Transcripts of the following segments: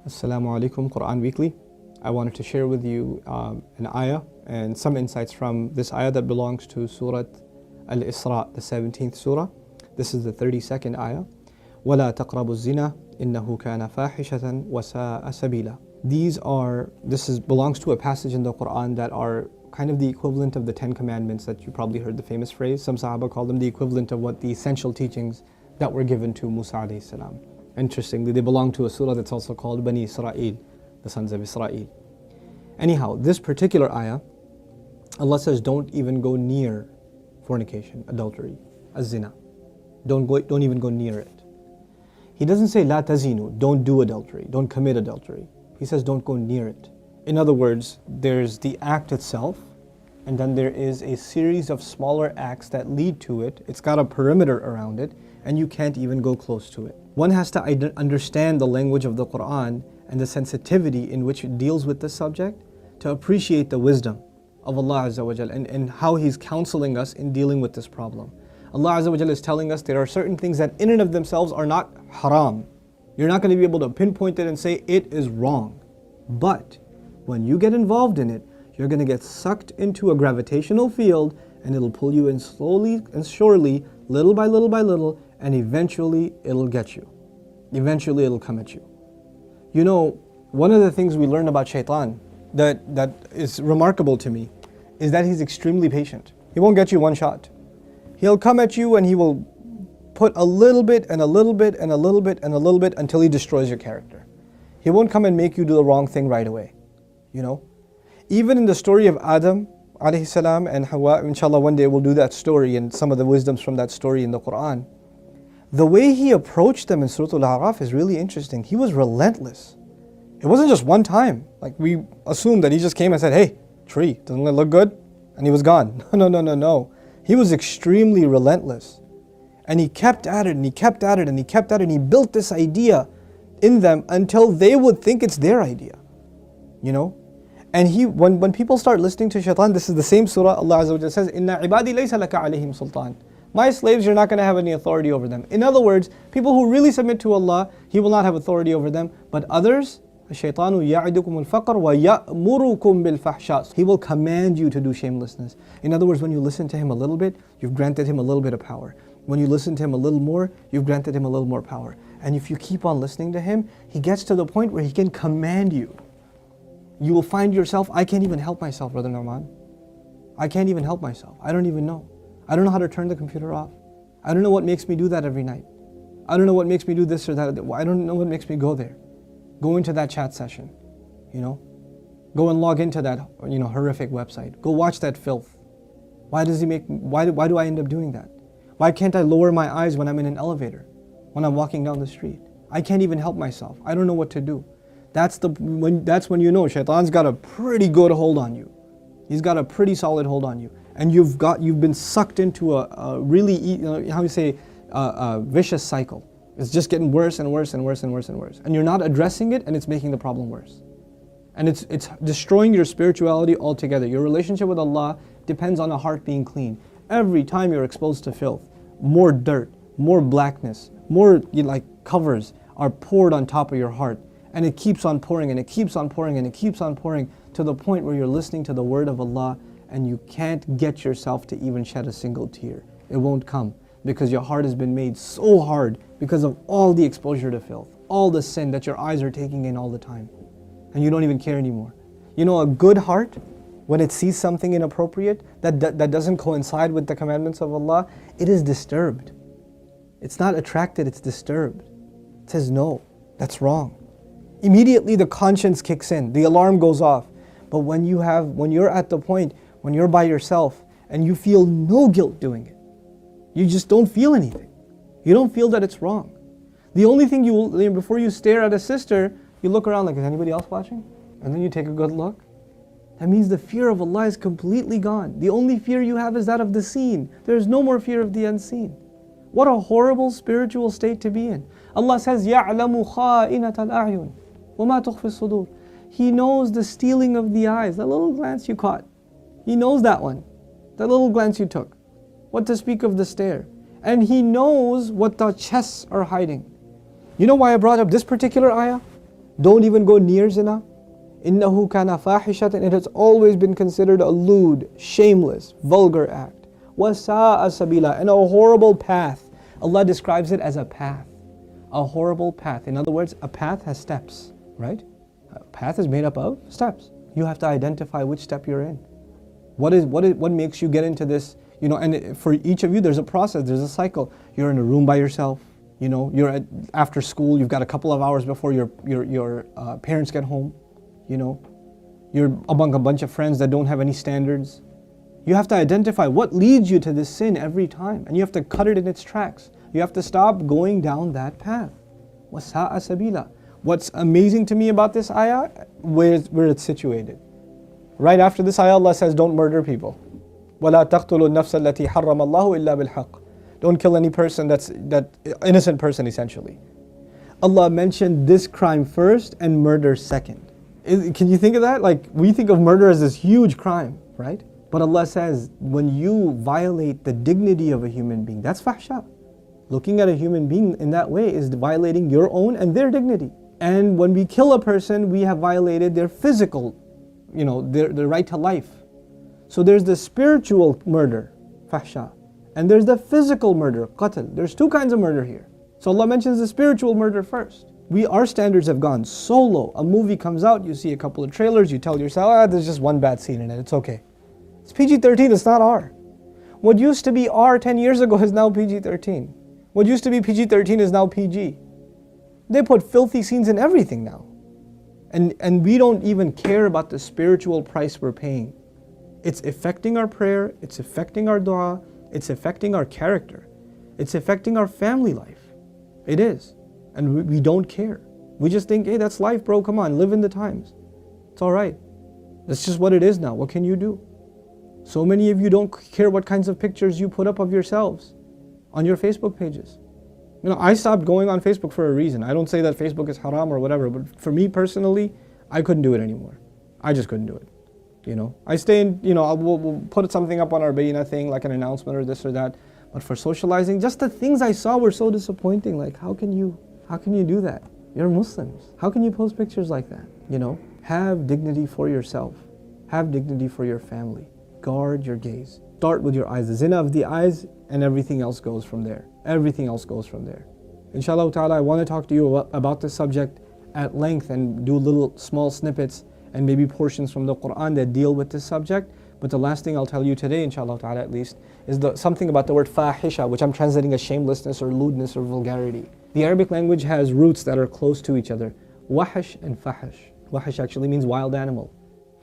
Assalamu alaikum, Qur'an Weekly. I wanted to share with you an ayah and some insights from this ayah that belongs to Surah Al-Isra, the 17th surah. This is the 32nd ayah. وَلَا تَقْرَبُوا الزِّنَا إِنَّهُ كَانَ فَاحِشَةً وَسَاءَ سَبِيلًا. This belongs to a passage in the Qur'an that are kind of the equivalent of the 10 commandments that you probably heard the famous phrase. Some Sahaba call them the equivalent of what the essential teachings that were given to Musa alayhi salam. Interestingly, they belong to a surah that's also called Bani Israel, the sons of Israel. Anyhow, this particular ayah, Allah says, don't even go near fornication, adultery, az-zina. Don't even go near it. He doesn't say la tazinu, don't do adultery, don't commit adultery. He says don't go near it. In other words, there's the act itself, and then there is a series of smaller acts that lead to it. It's got a perimeter around it, and you can't even go close to it. One has to understand the language of the Qur'an and the sensitivity in which it deals with this subject to appreciate the wisdom of Allah Azza wa Jal and how He's counseling us in dealing with this problem. Allah Azza wa Jal is telling us there are certain things that in and of themselves are not haram. You're not going to be able to pinpoint it and say it is wrong. But when you get involved in it, you're going to get sucked into a gravitational field, and it'll pull you in slowly and surely, little by little by little, and eventually it'll get you. Eventually it'll come at you. You know, one of the things we learn about Shaitan that is remarkable to me is that he's extremely patient. He won't get you one shot. He'll come at you and he will put a little bit and a little bit and a little bit and a little bit until he destroys your character. He won't come and make you do the wrong thing right away. You know, even in the story of Adam alayhi salam and Hawa, inshallah one day we'll do that story and some of the wisdoms from that story in the Qur'an. The way he approached them in Surah Al-A'raf is really interesting. He was relentless. It wasn't just one time. Like we assumed that he just came and said, hey, tree, doesn't it look good? And he was gone. No. He was extremely relentless. And he kept at it and he kept at it and he kept at it and he built this idea in them until they would think it's their idea. You know? And when people start listening to Shaitan, this is the same surah, Allah Azza wa Jalla says, Inna ibadi laysa laka alayhim sultan. My slaves, you're not going to have any authority over them. In other words, people who really submit to Allah, He will not have authority over them. But others, الشَّيْطَانُ يَعِدُكُمُ الْفَقْرَ وَيَأْمُرُكُمْ بِالْفَحْشَاءِ. He will command you to do shamelessness. In other words, when you listen to him a little bit, you've granted him a little bit of power. When you listen to him a little more, you've granted him a little more power. And if you keep on listening to him, he gets to the point where he can command you. You will find yourself, I can't even help myself, Brother Nouman. I can't even help myself. I don't even know. I don't know how to turn the computer off. I don't know what makes me do that every night. I don't know what makes me do this or that. I don't know what makes me go there. Go into that chat session, you know. Go and log into that, horrific website. Go watch that filth. Why do I end up doing that? Why can't I lower my eyes when I'm in an elevator? When I'm walking down the street? I can't even help myself. I don't know what to do. That's when you know Shaitan's got a pretty good hold on you. He's got a pretty solid hold on you. And you've been sucked into a really, a vicious cycle. It's just getting worse and worse and worse and worse and worse. And you're not addressing it, and it's making the problem worse. And it's destroying your spirituality altogether. Your relationship with Allah depends on a heart being clean. Every time you're exposed to filth, more dirt, more blackness, more covers are poured on top of your heart. And it keeps on pouring and it keeps on pouring and it keeps on pouring to the point where you're listening to the word of Allah and you can't get yourself to even shed a single tear. It won't come because your heart has been made so hard because of all the exposure to filth, all the sin that your eyes are taking in all the time. And you don't even care anymore. You know, a good heart, when it sees something inappropriate that doesn't coincide with the commandments of Allah, it is disturbed. It's not attracted, it's disturbed. It says, no, that's wrong. Immediately the conscience kicks in, the alarm goes off. But when you're at the point, when you're by yourself and you feel no guilt doing it, you just don't feel anything. You don't feel that it's wrong. The only thing before you stare at a sister, you look around like, is anybody else watching? And then you take a good look. That means the fear of Allah is completely gone. The only fear you have is that of the seen. There's no more fear of the unseen. What a horrible spiritual state to be in. Allah says, يَعْلَمُ خَائِنَةَ الْأَعْيُنِ وَمَا تُخْفِي الصُّدُورِ. He knows the stealing of the eyes, that little glance you caught. He knows that one, that little glance you took. What to speak of the stare. And He knows what the chests are hiding. You know why I brought up this particular ayah? Don't even go near zina. إِنَّهُ كَانَ فَاحِشَةً. It has always been considered a lewd, shameless, vulgar act. وَسَاءَ سَبِيلًا. And a horrible path. Allah describes it as a path. A horrible path. In other words, a path has steps, right? A path is made up of steps. You have to identify which step you're in. What makes you get into this? And for each of you, there's a process, there's a cycle. You're in a room by yourself. You're after school. You've got a couple of hours before your parents get home. You're among a bunch of friends that don't have any standards. You have to identify what leads you to this sin every time, and you have to cut it in its tracks. You have to stop going down that path. وَسَاءَ سَبِيلًا. What's amazing to me about this ayah, where it's situated. Right after this ayah, Allah says, don't murder people. وَلَا تَقْتُلُوا النَّفْسَ الَّتِي حَرَّمَ اللَّهُ إِلَّا بِالْحَقِّ. Don't kill any person that innocent person essentially. Allah mentioned this crime first and murder second. Can you think of that? Like, we think of murder as this huge crime, right? But Allah says, when you violate the dignity of a human being, that's fahsha. Looking at a human being in that way is violating your own and their dignity. And when we kill a person, we have violated their physical, their right to life. So there's the spiritual murder, fahsha. And there's the physical murder, qatl. There's two kinds of murder here. So Allah mentions the spiritual murder first. Our standards have gone so low. A movie comes out, you see a couple of trailers, you tell yourself, there's just one bad scene in it, it's okay. It's PG-13, it's not R. What used to be R 10 years ago is now PG-13. What used to be PG-13 is now PG. They put filthy scenes in everything now. And we don't even care about the spiritual price we're paying. It's affecting our prayer, it's affecting our dua, it's affecting our character. It's affecting our family life. It is. And we don't care. We just think, hey, that's life, bro, come on, live in the times. It's alright. That's just what it is now. What can you do? So many of you don't care what kinds of pictures you put up of yourselves on your Facebook pages. I stopped going on Facebook for a reason. I don't say that Facebook is haram or whatever, but for me personally, I couldn't do it anymore. I just couldn't do it. I stay in, we'll put something up on our Bayna thing, like an announcement or this or that. But for socializing, just the things I saw were so disappointing. Like, how can you do that? You're Muslims. How can you post pictures like that? Have dignity for yourself. Have dignity for your family. Guard your gaze. Start with your eyes. The zina of the eyes, and everything else goes from there. Everything else goes from there. Inshallah ta'ala, I want to talk to you about this subject at length and do little small snippets and maybe portions from the Qur'an that deal with this subject. But the last thing I'll tell you today, inshallah ta'ala at least, is something about the word fahisha, which I'm translating as shamelessness or lewdness or vulgarity. The Arabic language has roots that are close to each other. Wahish and fahish. Wahish actually means wild animal.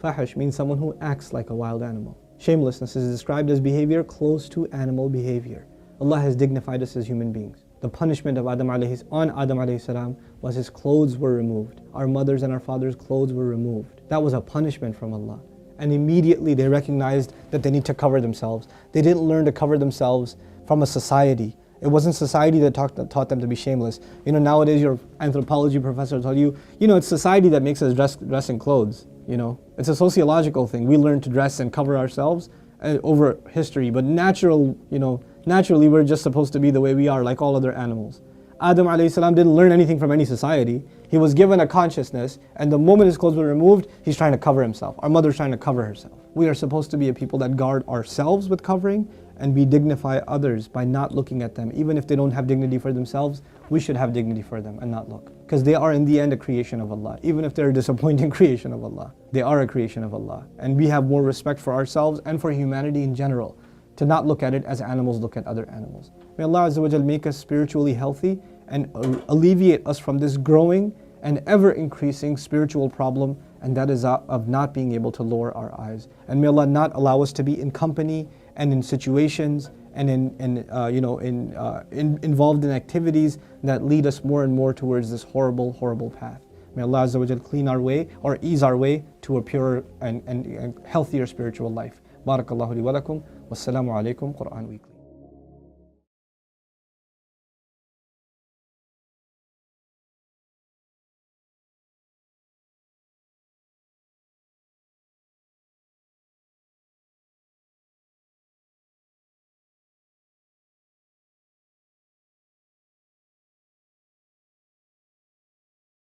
Fahish means someone who acts like a wild animal. Shamelessness is described as behavior close to animal behavior. Allah has dignified us as human beings. The punishment of Adam alayhi salam was his clothes were removed. Our mothers and our fathers' clothes were removed. That was a punishment from Allah. And immediately they recognized that they need to cover themselves. They didn't learn to cover themselves from a society. It wasn't society that taught them to be shameless. Nowadays your anthropology professor told you, it's society that makes us dress in clothes. It's a sociological thing. We learn to dress and cover ourselves over history, but naturally we're just supposed to be the way we are, like all other animals. Adam alayhi salam didn't learn anything from any society. He was given a consciousness, and the moment his clothes were removed, he's trying to cover himself. Our mother's trying to cover herself. We are supposed to be a people that guard ourselves with covering, and we dignify others by not looking at them. Even if they don't have dignity for themselves, we should have dignity for them and not look. Because they are in the end a creation of Allah. Even if they're a disappointing creation of Allah, they are a creation of Allah. And we have more respect for ourselves and for humanity in general, to not look at it as animals look at other animals. May Allah Azza wa Jal make us spiritually healthy and alleviate us from this growing and ever increasing spiritual problem, and that is of not being able to lower our eyes. And may Allah not allow us to be in company and in situations and involved in activities that lead us more and more towards this horrible, horrible path. May Allah Azza wa Jal clean our way or ease our way to a purer and healthier spiritual life. Barakallahu li wa lakum. Wassalamu alaikum. Qur'an Weekly.